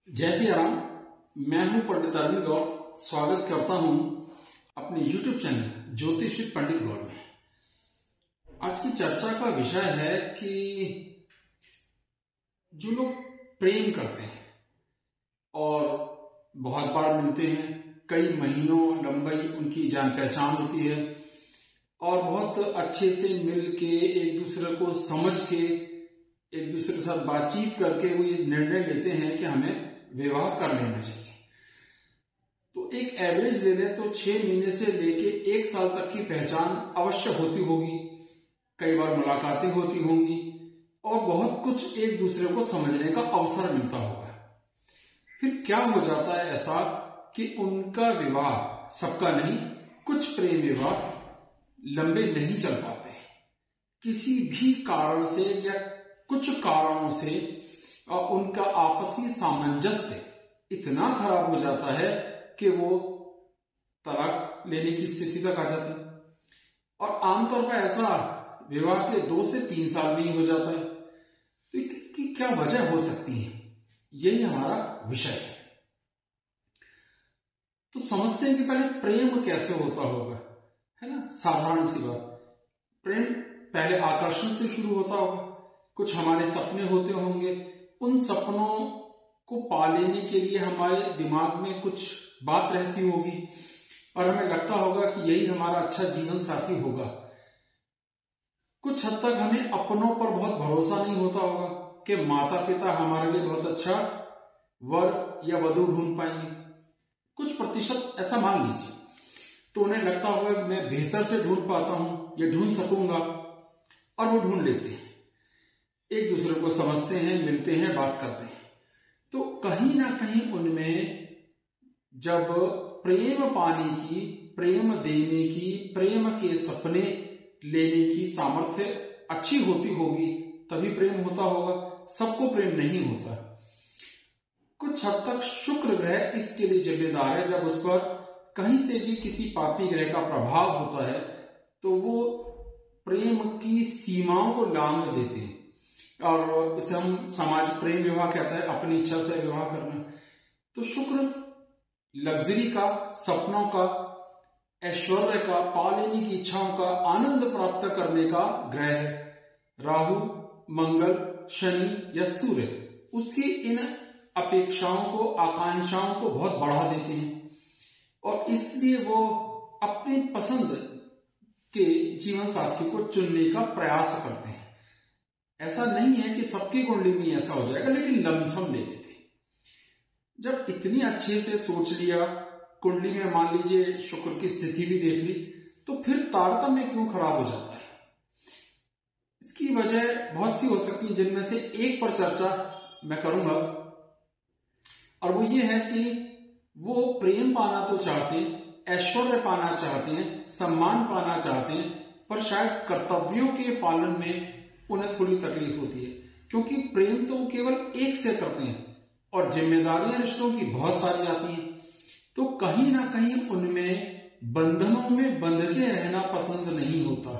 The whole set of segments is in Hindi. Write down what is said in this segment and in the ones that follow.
जय श्री राम। मैं हूं पंडित अरविंद गौड़। स्वागत करता हूं अपने YouTube चैनल ज्योतिष विद पंडित गौड़ में। आज की चर्चा का विषय है कि जो लोग प्रेम करते हैं और बहुत बार मिलते हैं, कई महीनों लंबाई उनकी जान पहचान होती है और बहुत अच्छे से मिल के एक दूसरे को समझ के एक दूसरे के साथ बातचीत करके वो ये निर्णय लेते हैं कि हमें विवाह कर लेना चाहिए। तो एक एवरेज ले लें तो 6 महीने से लेके 1 साल तक की पहचान अवश्य होती होगी, कई बार मुलाकातें होती होंगी और बहुत कुछ एक दूसरे को समझने का अवसर मिलता होगा। फिर क्या हो जाता है ऐसा कि उनका विवाह, सबका नहीं, कुछ प्रेम विवाह लंबे नहीं चल पाते, किसी भी कारण से या कुछ कारणों से और उनका आपसी सामंजस्य इतना खराब हो जाता है कि वो तलाक लेने की स्थिति तक आ जाती है। और आमतौर पर ऐसा विवाह के 2 से 3 साल में ही हो जाता है। तो इसकी क्या वजह हो सकती है, यही हमारा विषय है। तो समझते हैं कि पहले प्रेम कैसे होता होगा, है ना। साधारण सी बात, प्रेम पहले आकर्षण से शुरू होता होगा। कुछ हमारे सपने होते होंगे, उन सपनों को पा लेने के लिए हमारे दिमाग में कुछ बात रहती होगी और हमें लगता होगा कि यही हमारा अच्छा जीवन साथी होगा। कुछ हद तक हमें अपनों पर बहुत भरोसा नहीं होता होगा कि माता पिता हमारे लिए बहुत अच्छा वर या वधू ढूंढ पाएंगे। कुछ प्रतिशत ऐसा मान लीजिए, तो उन्हें लगता होगा कि मैं बेहतर से ढूंढ पाता हूं या ढूंढ सकूंगा, और वो ढूंढ लेते हैं, एक दूसरे को समझते हैं, मिलते हैं, बात करते हैं। तो कहीं ना कहीं उनमें जब प्रेम पाने की, प्रेम देने की, प्रेम के सपने लेने की सामर्थ्य अच्छी होती होगी तभी प्रेम होता होगा। सबको प्रेम नहीं होता। कुछ हद तक शुक्र ग्रह इसके लिए जिम्मेदार है। जब उस पर कहीं से भी किसी पापी ग्रह का प्रभाव होता है तो वो प्रेम की सीमाओं को लांघ देते हैं, और इसे हम समाज प्रेम विवाह कहता है, अपनी इच्छा से विवाह करना। तो शुक्र लग्जरी का, सपनों का, ऐश्वर्य का, पा लेने की इच्छाओं का, आनंद प्राप्त करने का ग्रह है। राहु, मंगल, शनि या सूर्य उसकी इन अपेक्षाओं को, आकांक्षाओं को बहुत बढ़ा देते हैं और इसलिए वो अपनी पसंद के जीवन साथी को चुनने का प्रयास करते हैं। ऐसा नहीं है कि सबकी कुंडली में ऐसा हो जाएगा, लेकिन लमसम ले लेते हैं। जब इतनी अच्छे से सोच लिया, कुंडली में मान लीजिए शुक्र की स्थिति भी देख ली, तो फिर तारतम्य क्यों खराब हो जाता है? इसकी वजह बहुत सी हो सकती है, जिनमें से एक पर चर्चा मैं करूंगा, और वो ये है कि वो प्रेम पाना तो चाहते हैं, ऐश्वर्य पाना चाहते हैं, सम्मान पाना चाहते हैं, पर शायद कर्तव्यों के पालन में उन्हें थोड़ी तकलीफ होती है, क्योंकि प्रेम तो केवल एक से करते हैं और जिम्मेदारियां रिश्तों की बहुत सारी आती हैं। तो कहीं ना कहीं उनमें बंधनों में बंध के रहना पसंद नहीं होता।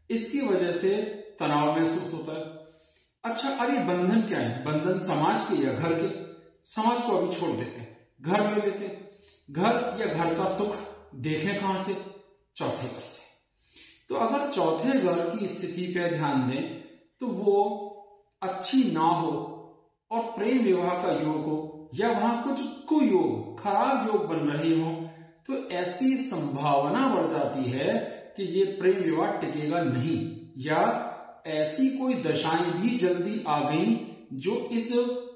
इसकी वजह से तनाव महसूस होता है। अच्छा, अभी बंधन क्या है? बंधन समाज के या घर के? समाज को अभी छोड़ देते हैं, घर ले लेते हैं। घर या घर का सुख देखें कहां से? चौथे घर से। तो अगर चौथे घर की स्थिति पर ध्यान दें तो वो अच्छी ना हो और प्रेम विवाह का योग हो, या वहां कुछ कुयोग, खराब योग बन रहे हो, तो ऐसी संभावना बढ़ जाती है कि ये प्रेम विवाह टिकेगा नहीं, या ऐसी कोई दशाएं भी जल्दी आ गई जो इस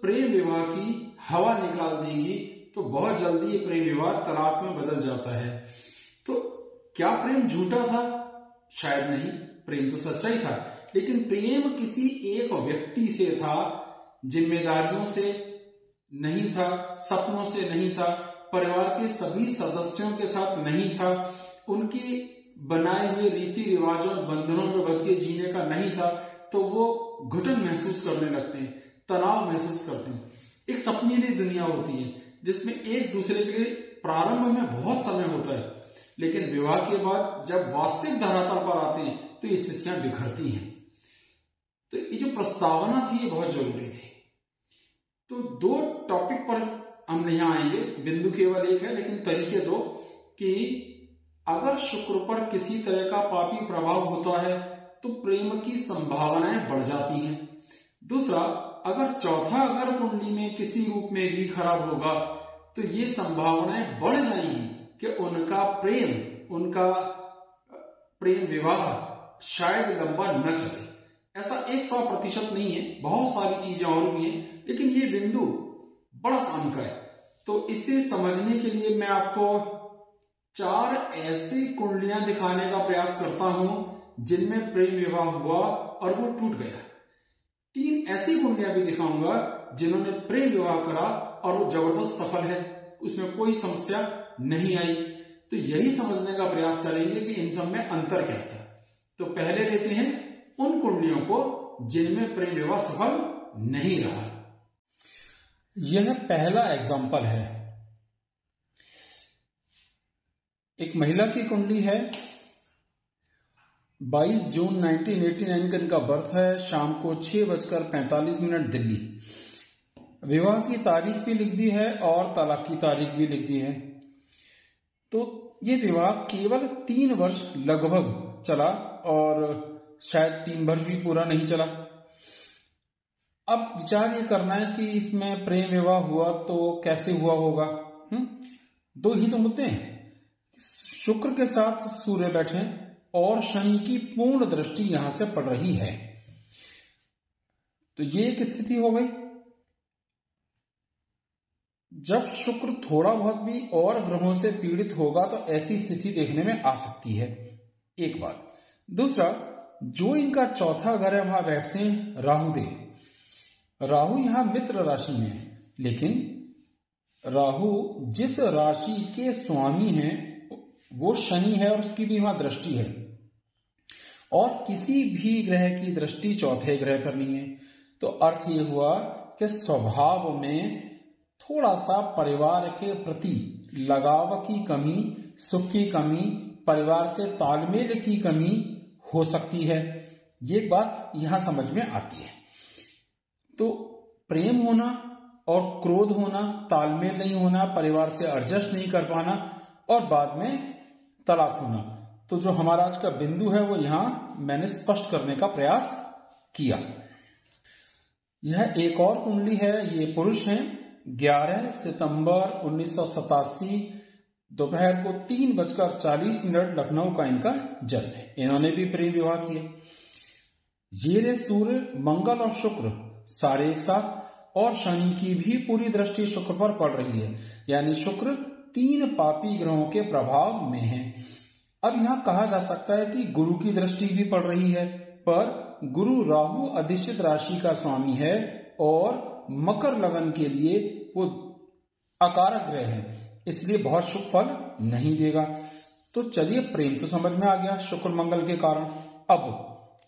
प्रेम विवाह की हवा निकाल देंगी, तो बहुत जल्दी ये प्रेम विवाह तलाक में बदल जाता है। तो क्या प्रेम झूठा था? शायद नहीं, प्रेम तो सच्चा ही था, लेकिन प्रेम किसी एक व्यक्ति से था, जिम्मेदारियों से नहीं था, सपनों से नहीं था, परिवार के सभी सदस्यों के साथ नहीं था, उनके बनाए हुए रीति रिवाजों और बंधनों में बंध के जीने का नहीं था। तो वो घुटन महसूस करने लगते हैं, तनाव महसूस करते हैं। एक सपनीली दुनिया होती है जिसमें एक दूसरे के लिए प्रारंभ में बहुत समय होता है, लेकिन विवाह के बाद जब वास्तविक धरातल पर आते हैं तो ये स्थितियां बिखरती हैं। तो ये जो प्रस्तावना थी ये बहुत जरूरी थी। तो दो टॉपिक पर हम यहाँ आएंगे, बिंदु केवल एक है लेकिन तरीके दो, कि अगर शुक्र पर किसी तरह का पापी प्रभाव होता है तो प्रेम की संभावनाएं बढ़ जाती हैं। दूसरा, अगर चौथा अगर कुंडली में किसी रूप में भी खराब होगा तो ये संभावनाएं बढ़ जाएंगी कि उनका प्रेम विवाह शायद लंबा न चले। ऐसा 100% नहीं है, बहुत सारी चीजें और भी हैं, लेकिन ये बिंदु बड़ा काम का है। तो इसे समझने के लिए मैं आपको 4 ऐसी कुंडलियां दिखाने का प्रयास करता हूं जिनमें प्रेम विवाह हुआ और वो टूट गया। 3 ऐसी कुंडलियां भी दिखाऊंगा जिन्होंने प्रेम विवाह करा और वो जबरदस्त सफल है, उसमें कोई समस्या नहीं आई। तो यही समझने का प्रयास करेंगे कि इन सब में अंतर क्या था। तो पहले लेते हैं उन कुंडलियों को जिनमें प्रेम विवाह सफल नहीं रहा। यह पहला एग्जाम्पल है। एक महिला की कुंडली है, 22 जून 1989 का इनका बर्थ है, शाम को 6:45 दिल्ली। विवाह की तारीख भी लिख दी है और तलाक की तारीख भी लिख दी है। तो ये विवाह केवल 3 वर्ष लगभग चला और शायद 3 वर्ष भी पूरा नहीं चला। अब विचार ये करना है कि इसमें प्रेम विवाह हुआ तो कैसे हुआ होगा। 2 ही तो मुद्दे हैं, शुक्र के साथ सूर्य बैठे और शनि की पूर्ण दृष्टि यहां से पड़ रही है। तो ये एक स्थिति हो गई। जब शुक्र थोड़ा बहुत भी और ग्रहों से पीड़ित होगा तो ऐसी स्थिति देखने में आ सकती है, एक बात। दूसरा, जो इनका चौथा घर है वहां बैठते हैं राहुदेव। राहु यहां मित्र राशि में है, लेकिन राहु जिस राशि के स्वामी हैं वो शनि है और उसकी भी वहां दृष्टि है, और किसी भी ग्रह की दृष्टि चौथे ग्रह पर नहीं है। तो अर्थ ये हुआ कि स्वभाव में थोड़ा सा परिवार के प्रति लगाव की कमी, सुख की कमी, परिवार से तालमेल की कमी हो सकती है। ये बात यहां समझ में आती है। तो प्रेम होना और क्रोध होना, तालमेल नहीं होना, परिवार से एडजस्ट नहीं कर पाना और बाद में तलाक होना, तो जो हमारा आज का बिंदु है वो यहां मैंने स्पष्ट करने का प्रयास किया। यह एक और कुंडली है, ये पुरुष हैं, 11 सितंबर 1987 दोपहर को 3:40 लखनऊ का इनका जन्म है। इन्होंने भी प्रेम विवाह किया। ये रे सूर्य, मंगल और शुक्र सारे एक साथ, और शनि की भी पूरी दृष्टि शुक्र पर पड़ रही है, यानी शुक्र 3 पापी ग्रहों के प्रभाव में है। अब यहां कहा जा सकता है कि गुरु की दृष्टि भी पड़ रही है, पर गुरु राहु अधिष्ठित राशि का स्वामी है और मकर लगन के लिए वो अकारक ग्रह है, इसलिए बहुत शुभ फल नहीं देगा। तो चलिए, प्रेम तो समझ में आ गया शुक्र मंगल के कारण। अब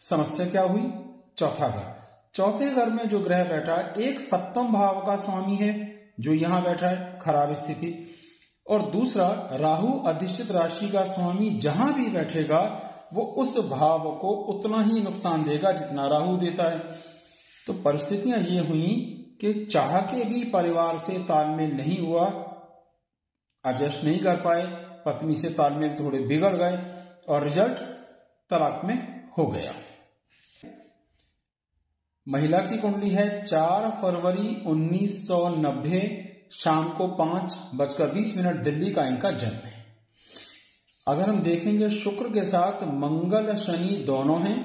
समस्या क्या हुई? चौथा घर। चौथे घर में जो ग्रह बैठा है, एक 7वें भाव का स्वामी है जो यहां बैठा है, खराब स्थिति, और दूसरा राहु अधिष्ठित राशि का स्वामी जहां भी बैठेगा वो उस भाव को उतना ही नुकसान देगा जितना राहु देता है। तो परिस्थितियां ये हुई कि चाह के भी परिवार से तालमेल नहीं हुआ, एडजस्ट नहीं कर पाए, पत्नी से तालमेल थोड़े बिगड़ गए और रिजल्ट तलाक में हो गया। महिला की कुंडली है, 4 फरवरी 1990 शाम को 5:20 दिल्ली का इनका जन्म है। अगर हम देखेंगे शुक्र के साथ मंगल शनि दोनों हैं,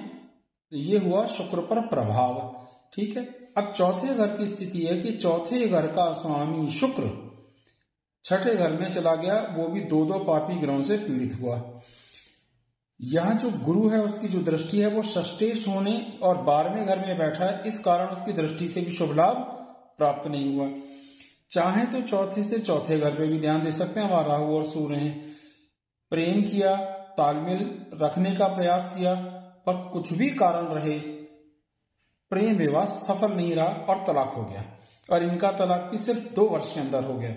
तो ये हुआ शुक्र पर प्रभाव, ठीक है। अब चौथे घर की स्थिति है कि चौथे घर का स्वामी शुक्र 6ठे घर में चला गया, वो भी 2 पापी ग्रहों से पीड़ित हुआ। यहां जो गुरु है उसकी जो दृष्टि है वो षष्ठेश होने और 12वें घर में बैठा है, इस कारण उसकी दृष्टि से भी शुभ लाभ प्राप्त नहीं हुआ। चाहे तो चौथे से चौथे घर पे भी ध्यान दे सकते हैं, वहां राहु और सूर्य हैं। प्रेम किया, तालमेल रखने का प्रयास किया, पर कुछ भी कारण रहे प्रेम विवाह सफल नहीं रहा और तलाक हो गया, और इनका तलाक भी सिर्फ 2 वर्ष के अंदर हो गया।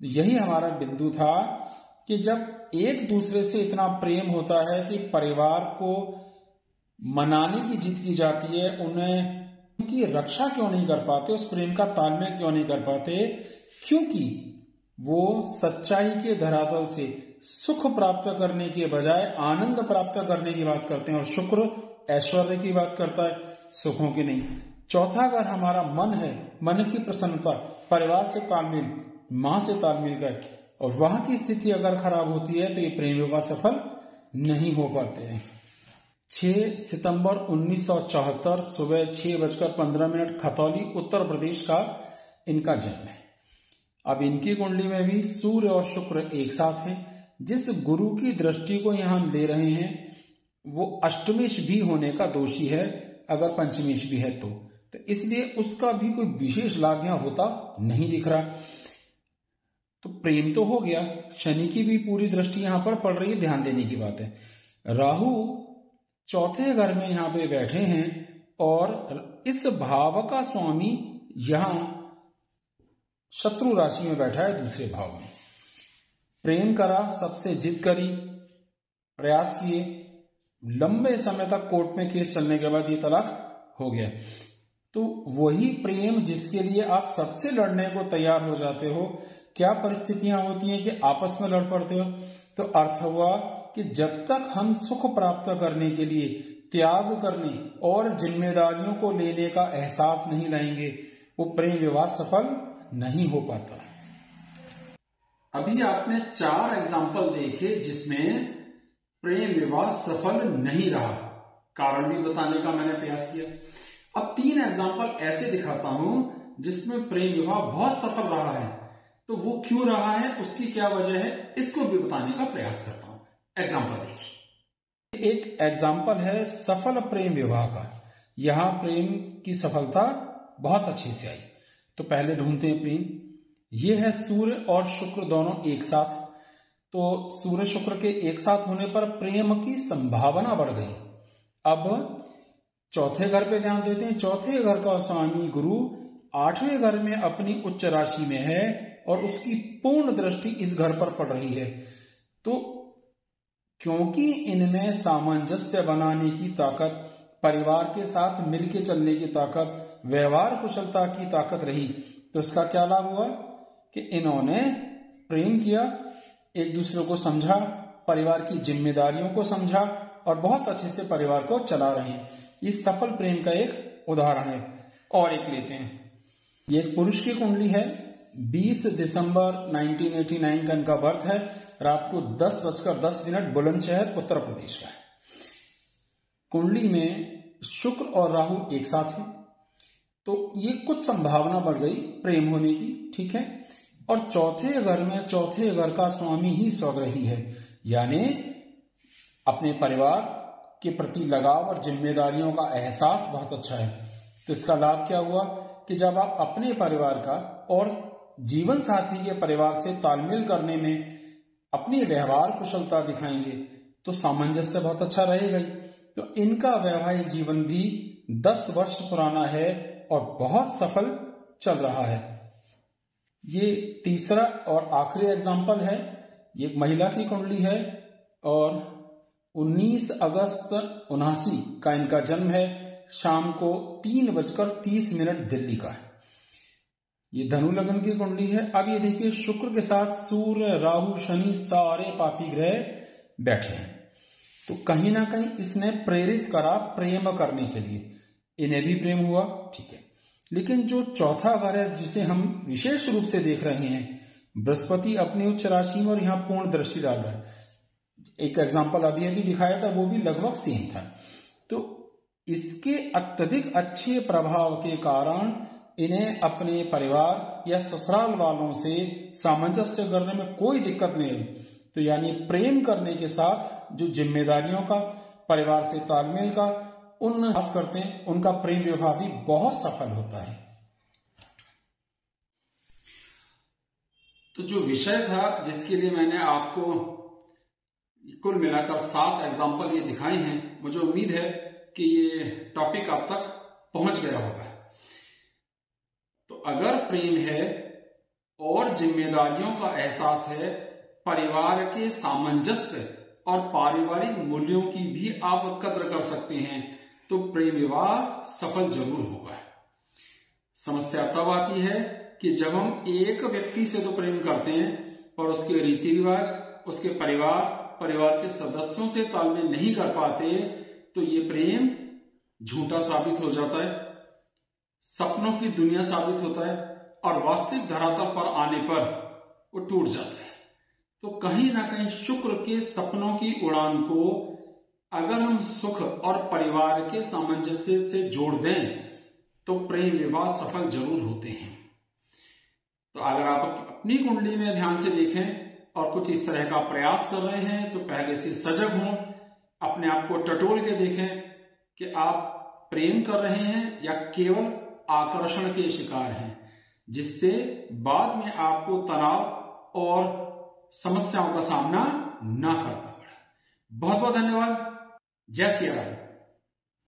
यही हमारा बिंदु था कि जब एक दूसरे से इतना प्रेम होता है कि परिवार को मनाने की जिद की जाती है, उन्हें उनकी रक्षा क्यों नहीं कर पाते, उस प्रेम का तालमेल क्यों नहीं कर पाते? क्योंकि वो सच्चाई के धरातल से सुख प्राप्त करने के बजाय आनंद प्राप्त करने की बात करते हैं, और शुक्र ऐश्वर्य की बात करता है, सुखों की नहीं। चौथा, अगर हमारा मन है, मन की प्रसन्नता, परिवार से तालमेल, मां से तालमेल का, और वहां की स्थिति अगर खराब होती है तो ये प्रेम विवाह सफल नहीं हो पाते हैं। 6 सितंबर 1974 सुबह 6:15 खतौली उत्तर प्रदेश का इनका जन्म है। अब इनकी कुंडली में भी सूर्य और शुक्र एक साथ हैं। जिस गुरु की दृष्टि को यहां ले रहे हैं वो अष्टमेश भी होने का दोषी है, अगर पंचमेश भी है तो इसलिए उसका भी कोई विशेष लाभ यहां होता नहीं दिख रहा। तो प्रेम तो हो गया, शनि की भी पूरी दृष्टि यहां पर पड़ रही है, ध्यान देने की बात है। राहु चौथे घर में यहां पे बैठे हैं और इस भाव का स्वामी यहां शत्रु राशि में बैठा है, दूसरे भाव में। प्रेम करा, सबसे जिद करी, प्रयास किए, लंबे समय तक कोर्ट में केस चलने के बाद ये तलाक हो गया। तो वही प्रेम जिसके लिए आप सबसे लड़ने को तैयार हो जाते हो, क्या परिस्थितियां होती हैं कि आपस में लड़ पड़ते हो? तो अर्थ हुआ कि जब तक हम सुख प्राप्त करने के लिए त्याग करने और जिम्मेदारियों को लेने का एहसास नहीं लाएंगे, वो प्रेम विवाह सफल नहीं हो पाता। अभी आपने 4 एग्जाम्पल देखे जिसमें प्रेम विवाह सफल नहीं रहा, कारण भी बताने का मैंने प्रयास किया। अब 3 एग्जाम्पल ऐसे दिखाता हूं जिसमें प्रेम विवाह बहुत सफल रहा है, तो वो क्यों रहा है, उसकी क्या वजह है, इसको भी बताने का प्रयास करता हूं। एग्जाम्पल देखिए। एक एग्जाम्पल है सफल प्रेम विवाह का। यहां प्रेम की सफलता बहुत अच्छी से आई। तो पहले ढूंढते हैं प्रेम। ये है सूर्य और शुक्र दोनों एक साथ। तो सूर्य शुक्र के एक साथ होने पर प्रेम की संभावना बढ़ गई। अब चौथे घर पे ध्यान देते हैं। चौथे घर का स्वामी गुरु 8वें घर में अपनी उच्च राशि में है और उसकी पूर्ण दृष्टि इस घर पर पड़ रही है। तो क्योंकि इनमें सामंजस्य बनाने की ताकत, परिवार के साथ मिलके चलने की ताकत, व्यवहार कुशलता की ताकत रही, तो इसका क्या लाभ हुआ कि इन्होंने प्रेम किया, एक दूसरे को समझा, परिवार की जिम्मेदारियों को समझा और बहुत अच्छे से परिवार को चला रहे हैं। ये सफल प्रेम का एक उदाहरण है। और एक लेते हैं। ये एक पुरुष की कुंडली है। 20 दिसंबर 1989 का इनका बर्थ है। रात को 10:10 बुलंदशहर उत्तर प्रदेश का है। कुंडली में शुक्र और राहु एक साथ है, तो ये कुछ संभावना बढ़ गई प्रेम होने की, ठीक है। और चौथे घर में चौथे घर का स्वामी ही स्वग्रही है, यानी अपने परिवार के प्रति लगाव और जिम्मेदारियों का एहसास बहुत अच्छा है। तो इसका लाभ क्या हुआ कि जब आप अपने परिवार का और जीवन साथी के परिवार से तालमेल करने में अपनी व्यवहार कुशलता दिखाएंगे तो सामंजस्य बहुत अच्छा रहेगा ही। तो इनका वैवाहिक जीवन भी 10 वर्ष पुराना है और बहुत सफल चल रहा है। ये तीसरा और आखिरी एग्जाम्पल है। ये एक महिला की कुंडली है और 19 अगस्त 1979 का इनका जन्म है। शाम को 3:30 दिल्ली का है। ये धनु लग्न की कुंडली है। अब ये देखिए, शुक्र के साथ सूर्य, राहु, शनि सारे पापी ग्रह बैठे हैं। तो कहीं ना कहीं इसने प्रेरित करा प्रेम करने के लिए। इन्हें भी प्रेम हुआ, ठीक है। लेकिन जो चौथा घर है जिसे हम विशेष रूप से देख रहे हैं, बृहस्पति अपनी उच्च राशि में और यहां पूर्ण दृष्टि डाल रहा है। एक एग्जाम्पल अभी दिखाया था, वो भी लगभग सेम था। तो इसके अत्यधिक अच्छे प्रभाव के कारण इन्हें अपने परिवार या ससुराल वालों से सामंजस्य करने में कोई दिक्कत नहीं है। तो यानी प्रेम करने के साथ जो जिम्मेदारियों का, परिवार से तालमेल का, उन खास करते हैं, उनका प्रेम विवाह भी बहुत सफल होता है। तो जो विषय था जिसके लिए मैंने आपको कुल मिलाकर 7 एग्जाम्पल ये दिखाए हैं, मुझे उम्मीद है कि ये टॉपिक आप तक पहुंच गया होगा। तो अगर प्रेम है और जिम्मेदारियों का एहसास है, परिवार के सामंजस्य और पारिवारिक मूल्यों की भी आप कद्र कर सकते हैं, तो प्रेम विवाह सफल जरूर होगा। समस्या तब आती है कि जब हम एक व्यक्ति से तो प्रेम करते हैं पर उसके रीति रिवाज, उसके परिवार के सदस्यों से तालमेल नहीं कर पाते, तो ये प्रेम झूठा साबित हो जाता है, सपनों की दुनिया साबित होता है और वास्तविक धरातल पर आने पर वो टूट जाता है। तो कहीं ना कहीं शुक्र के सपनों की उड़ान को अगर हम सुख और परिवार के सामंजस्य से जोड़ दें तो प्रेम विवाह सफल जरूर होते हैं। तो अगर आप अपनी कुंडली में ध्यान से देखें और कुछ इस तरह का प्रयास कर रहे हैं तो पहले से सजग हों, अपने आप को टटोल के देखें कि आप प्रेम कर रहे हैं या केवल आकर्षण के शिकार हैं, जिससे बाद में आपको तनाव और समस्याओं का सामना ना करना पड़े। बहुत बहुत धन्यवाद। जय श्री राम।